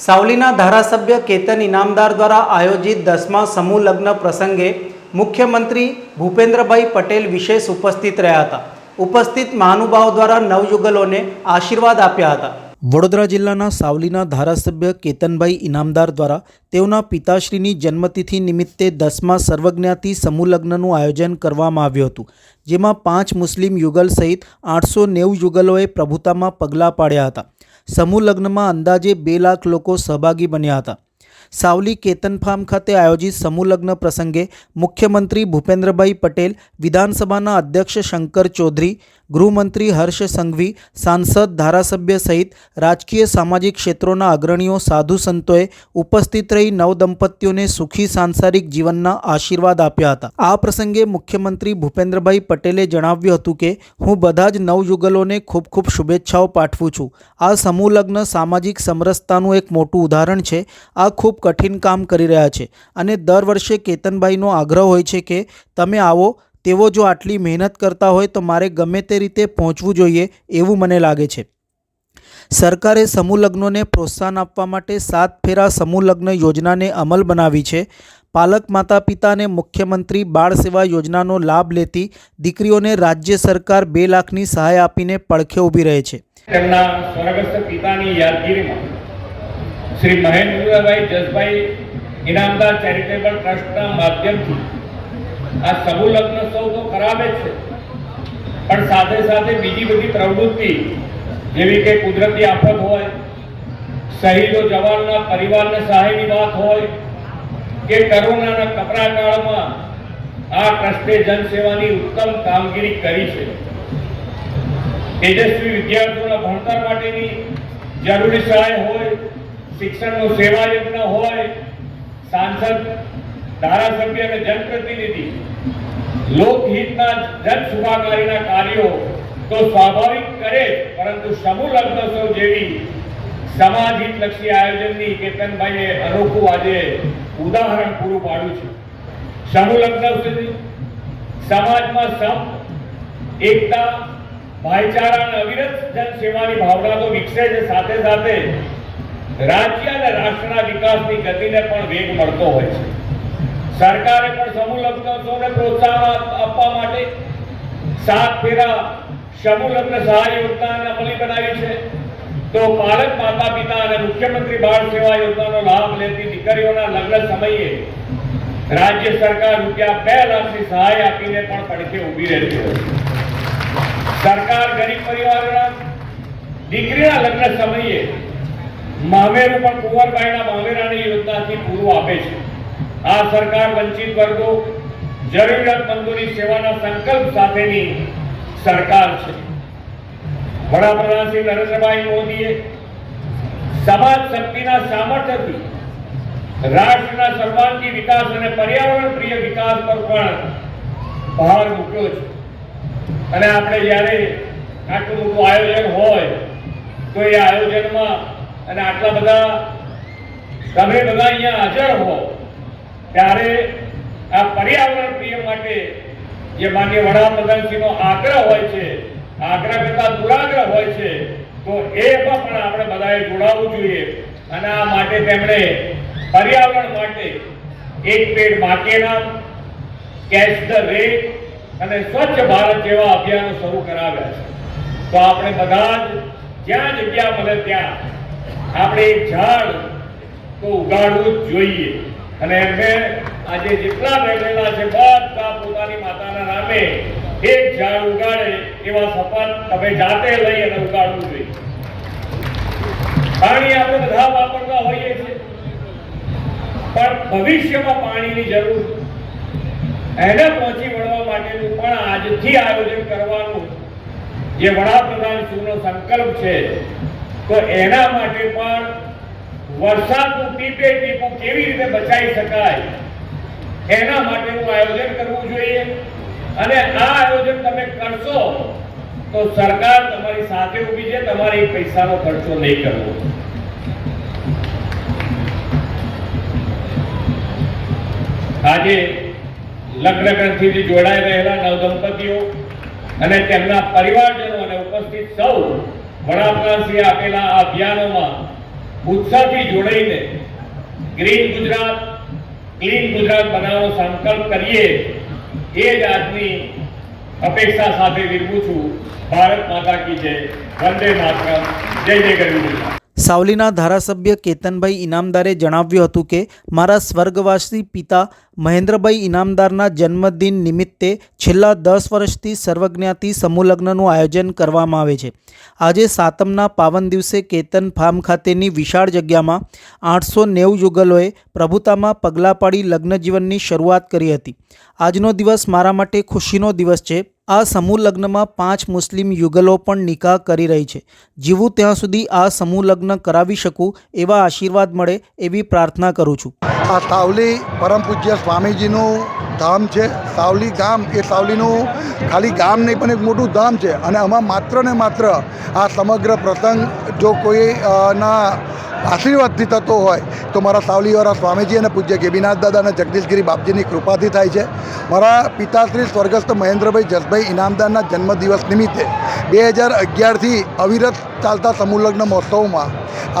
સાવલીના ધારાસભ્ય કેતન ઇનામદાર દ્વારા આયોજિત 10મા સમૂહ લગ્ન પ્રસંગે મુખ્યમંત્રી ભૂપેન્દ્રભાઈ પટેલ વિશેષ ઉપસ્થિત રહ્યા હતા। ઉપસ્થિત મહાનુભાવો દ્વારા નવયુગલોને આશીર્વાદ આપ્યા હતા। વડોદરા જિલ્લાના સાવલીના ધારાસભ્ય કેતનભાઈ ઇનામદાર દ્વારા તેઓના પિતાશ્રીની જન્મતિથિ નિમિત્તે 10મા સર્વજ્ઞાતિ સમૂહ લગ્નનું આયોજન કરવામાં આવ્યું હતું, જેમાં 5 મુસ્લિમ યુગલ સહિત 890 યુગલોએ પ્રભુતામાં પગલાં પાડ્યા હતા। સમૂહ લગ્નમાં અંદાજે 2 લાખ લોકો સહભાગી બન્યા હતા। સાવલી કેતન ફાર્મ ખાતે આયોજિત સમૂહ લગ્ન પ્રસંગે મુખ્યમંત્રી ભૂપેન્દ્રભાઈ પટેલ, વિધાનસભાના અધ્યક્ષ શંકર ચૌધરી, ગૃહમંત્રી હર્ષ સંઘવી, સાંસદ, ધારાસભ્ય સહિત રાજકીય સામાજિક ક્ષેત્રોના અગ્રણીઓ, સાધુ સંતોએ ઉપસ્થિત રહી નવદંપતીઓને સુખી સાંસારિક જીવનના આશીર્વાદ આપ્યા હતા। આ પ્રસંગે મુખ્યમંત્રી ભૂપેન્દ્રભાઈ પટેલે જણાવ્યું હતું કે હું બધા જ નવયુગલોને ખૂબ ખૂબ શુભેચ્છાઓ પાઠવું છું। આ સમૂહ લગ્ન સામાજિક સમરસતાનું એક મોટું ઉદાહરણ છે। આ ખૂબ કઠિન કામ કરી રહ્યા છે અને દર વર્ષે કેતનભાઈનો આગ્રહ હોય છે કે તમે આવો। તેઓ જો આટલી મહેનત કરતા હોય તો મારે ગમે તે રીતે પહોંચવું જોઈએ એવું મને લાગે છે। સરકારે સમૂહ લગ્નોને પ્રોત્સાહન આપવા માટે 7 ફેરા સમૂહ લગ્ન યોજનાને અમલ બનાવી છે। પાલક માતા પિતા અને મુખ્યમંત્રી બાળ સેવા યોજનાનો લાભ લેતી દીકરીઓને રાજ્ય સરકાર 2 લાખની સહાય આપીને પડખે ઊભી રહે છે। તેમના સ્વર્ગસ્થ પિતાની યાદગીરીમાં શ્રી મહેન્દ્રભાઈ જસભાઈ ઇનામદાર ચેરિટેબલ ટ્રસ્ટના માધ્યમથી આ સમૂહ લગ્ન સૌ તો કરાવે છે, પણ સાથે સાથે બીજી બધી પ્રવૃત્તિ જેવી કે કુદરતી આફત હોય, શહીદો જવાનના પરિવારને સહાયની વાત હોય કે કોરોનાના કપરા કાળમાં આ ટ્રસ્ટે જનસેવાની ઉત્તમ કામગીરી કરી છે। તેજસ્વી વિદ્યાર્થીઓના ભણતર માટેની જરૂરી સહાય હોય, શિક્ષણનો સેવા યજ્ઞ હોય, સાંસદ, ધારાસભ્ય અને જનપ્રતિનિધિ લોકહિતના જન સુખાકારીના કાર્યો તો સ્વાભાવિક કરે, પરંતુ સમૂહ લગ્નોત્સવ જેવી સમાજ હિતલક્ષી આયોજનની કેતનભાઈએ અનોખું આજે ઉદાહરણ પૂરું પાડ્યું છે। સમૂહ લગ્નોત્સવથી સમાજમાં સંપ, એકતા, ભાઈચારા અને અવિરત જનસેવાની ભાવના તો વિકસે છે, સાથે સાથે રાજ્ય અને રાષ્ટ્રના વિકાસની ગતિને પણ વેગ મળતો હોય છે। સરકારે પણ સમૂહ લગ્નોત્સવને પ્રોત્સાહન આપવા માટે 7 ફેરા સમૂહ લગ્ન સહાય યોજનાને અમલી બનાવી છે। તો પાલક માતા પિતા અને મુખ્યમંત્રી બાળ સેવા યોજનાનો લાભ લેતી દીકરીઓના લગ્ન સમયે રાજ્ય સરકાર રૂપિયા 2 લાખની સહાય આપીને પણ પડખે ઊભી રહેતી હોય છે। સરકાર ગરીબ પરિવારોના દીકરીના લગ્ન સમયે મામેરું પણ કુંવરબાઈના મામેરાની યોજનાથી પૂરું આપે છે। આ સરકાર વંચિત વર્ગો, જરૂરિયાતમંદોની સેવાના સંકલ્પ સાથેની સરકાર છે। વડાપ્રધાન શ્રી નરેન્દ્રભાઈ મોદીએ સમાજ શક્તિના સામર્થ્યથી રાષ્ટ્રના સર્વાંગી વિકાસ અને પર્યાવરણ પ્રિય વિકાસ પર પણ ભાર મૂક્યો છે। અને આપણે જ્યારે આટલું મોટું આયોજન હોય તો એ આયોજનમાં અને આટલા બધા તમે બધા અહીંયા હાજર હો ત્યારે આ પર્યાવરણ પ્રિય માટે જે માનનીય વડાપ્રધાનશ્રીનો આગ્રહ હોય છે, આગ્રહ કરતા દુરાગ્રહ હોય છે, તો એમાં પણ આપણે બધાએ જોડાવવું જોઈએ। અને આ માટે તેમણે પર્યાવરણ માટે એક પેડ માં કે નામ, કેચ ધ રેન અને સ્વચ્છ ભારત જેવા અભિયાનો શરૂ કરાવ્યા છે। તો આપણે બધા જ જ્યાં જગ્યા મળે ત્યાં આપણે એક ઝાડ તો ઉગાડવું જ જોઈએ। અને એમને આજે જેટલા બેઠેલા છે બધા પોતાની માતાના નામે એક ઝાડ ઉગાડે એવા શપથ તમે જાતે લઈ અને ઉગાડવું જોઈએ। પાણી આપણે બધા વાપરતા હોઈએ છીએ, પણ ભવિષ્યમાં પાણીની જરૂર એને પહોંચી વળવા માટેનું પણ આજથી આયોજન કરવાનું જે વડાપ્રધાનશ્રીનો સંકલ્પ છે, તો એના માટે પણ વરસાદનું ટીપે ટીપું કેવી રીતે બચાવી શકાય એના માટેનું આયોજન કરવું જોઈએ। અને આ આયોજન તમે કરશો તો સરકાર તમારી સાથે ઊભી છે, તમારે એક પૈસાનો ખર્ચો નહીં કરવો। આજે લગ્ન ગ્રંથિથી જોડાઈ રહેલા નવદંપતીઓ અને તેમના પરિવારજનો અને ઉપસ્થિત સૌ વડાપ્રધાનશ્રીએ આપેલા આ અભિયાનોમાં ઉત્સાહથી જોડાઈને ગ્રીન ગુજરાત ક્લીન ગુજરાત બનાવવાનો સંકલ્પ કરીએ એ જ આજની અપેક્ષા સાથે વિરમું છું. ભારત માતા કી જય. વંદે માતરમ. જય જય ગરવી. સાવલીના ધારાસભ્ય કેતનભાઈ ઇનામદારે જણાવ્યું હતું કે મારા સ્વર્ગવાસી પિતા મહેન્દ્રભાઈ ઇનામદારના જન્મદિન નિમિત્તે છેલ્લા 10 વર્ષથી સર્વજ્ઞાતિ સમૂહ લગ્નનું આયોજન કરવામાં આવે છે. આજે સાતમના પાવન દિવસે કેતન ફાર્મ ખાતેની વિશાળ જગ્યામાં 890 યુગલોએ પ્રભુતામાં પગલાં પાડી લગ્નજીવનની શરૂઆત કરી હતી. આજનો દિવસ મારા માટે ખુશીનો દિવસ છે. આ સમૂહ લગ્નમાં 5 મુસ્લિમ યુગલો પણ નિકાહ કરી રહી છે. જીવું ત્યાં સુધી આ સમૂહ લગ્ન કરાવી શકું એવા આશીર્વાદ મળે એવી પ્રાર્થના કરું છું. આ સાવલી પરમ પૂજ્ય સ્વામીજીનું ધામ છે. સાવલી ગામ એ સાવલીનું ખાલી ગામ નહીં પણ એક મોટું ધામ છે. અને આમાં માત્ર ને માત્ર આ સમગ્ર પ્રસંગ જો કોઈ ના આશીર્વાદથી થતો હોય તો મારા સાવલીવાળા સ્વામીજી અને પૂજ્ય ગેબીનાથ દાદા અને જગદીશગીરી બાપજીની કૃપાથી થાય છે. મારા પિતાશ્રી સ્વર્ગસ્થ મહેન્દ્રભાઈ જસભાઈ ઇનામદારના જન્મદિવસ નિમિત્તે 2011થી અવિરત ચાલતા સમૂહ લગ્ન મહોત્સવમાં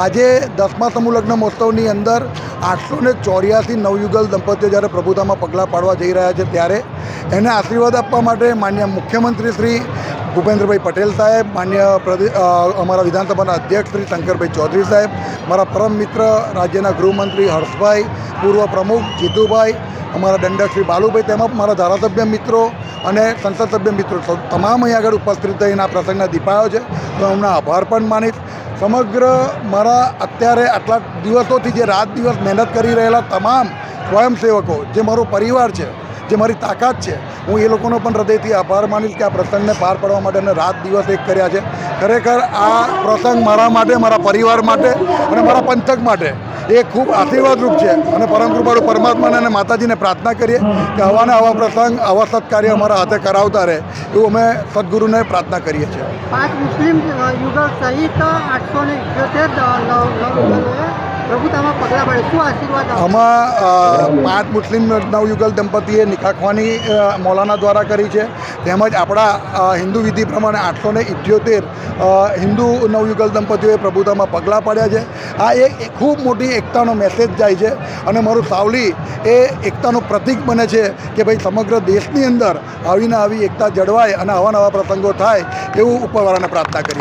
આજે 10મા સમૂહ લગ્ન મહોત્સવની અંદર 884 નવયુગલ દંપતીઓ જ્યારે પ્રભુતામાં પગલાં પાડવા જઈ રહ્યા છે ત્યારે એને આશીર્વાદ આપવા માટે માન્ય મુખ્યમંત્રી શ્રી ભૂપેન્દ્રભાઈ પટેલ સાહેબ, માન્ય અમારા વિધાનસભાના અધ્યક્ષ શ્રી શંકરભાઈ ચૌધરી સાહેબ, મારા પરમ મિત્ર રાજ્યના ગૃહમંત્રી હર્ષભાઈ, પૂર્વ પ્રમુખ જીતુભાઈ, અમારા દંડક શ્રી બાલુભાઈ, તેમાં મારા ધારાસભ્ય મિત્રો અને સંસદ સભ્ય મિત્રો તમામ અહીં આગળ ઉપસ્થિત થઈને આ પ્રસંગને દીપાયો છે. તો એમનો આભાર પણ માનીશ. સમગ્ર મારા અત્યારે આટલા દિવસોથી જે રાત દિવસ મહેનત કરી રહેલા તમામ સ્વયંસેવકો જે મારો પરિવાર છે, જે મારી તાકાત છે, હું એ લોકોનો પણ હૃદયથી આભાર માનીશ કે આ પ્રસંગને પાર પાડવા માટે અને રાત દિવસ એક કર્યા છે. ખરેખર આ પ્રસંગ મારા માટે, મારા પરિવાર માટે અને મારા પંથક માટે એ ખૂબ આશીર્વાદરૂપ છે. અને પરમ કૃપાળુ પરમાત્માને અને માતાજીને પ્રાર્થના કરીએ કે આવાને આવા પ્રસંગ, આવા સત્કાર્ય અમારા હાથે કરાવતા રહે એવું અમે સદગુરુને પ્રાર્થના કરીએ છીએ. 5 મુસ્લિમ યુગલ સહિત 878 પ્રભુતામાં પગલાં પડે, શું આશીર્વાદ આમાં 5 મુસ્લિમ નવયુગલ દંપતીએ નિકાખવાની મૌલાના દ્વારા કરી છે. તેમજ આપણા હિન્દુ વિધિ પ્રમાણે 878 હિન્દુ નવયુગલ દંપતીઓએ પ્રભુતામાં પગલાં પાડ્યા છે. આ એક ખૂબ મોટી એકતાનો મેસેજ જાય છે. અને મારું સાવલી એ એકતાનું પ્રતીક બને છે કે ભાઈ સમગ્ર દેશની અંદર આવીને આવી એકતા જળવાય અને આવા નવા પ્રસંગો થાય એવું ઉપરવાળાને પ્રાર્થના કરીએ.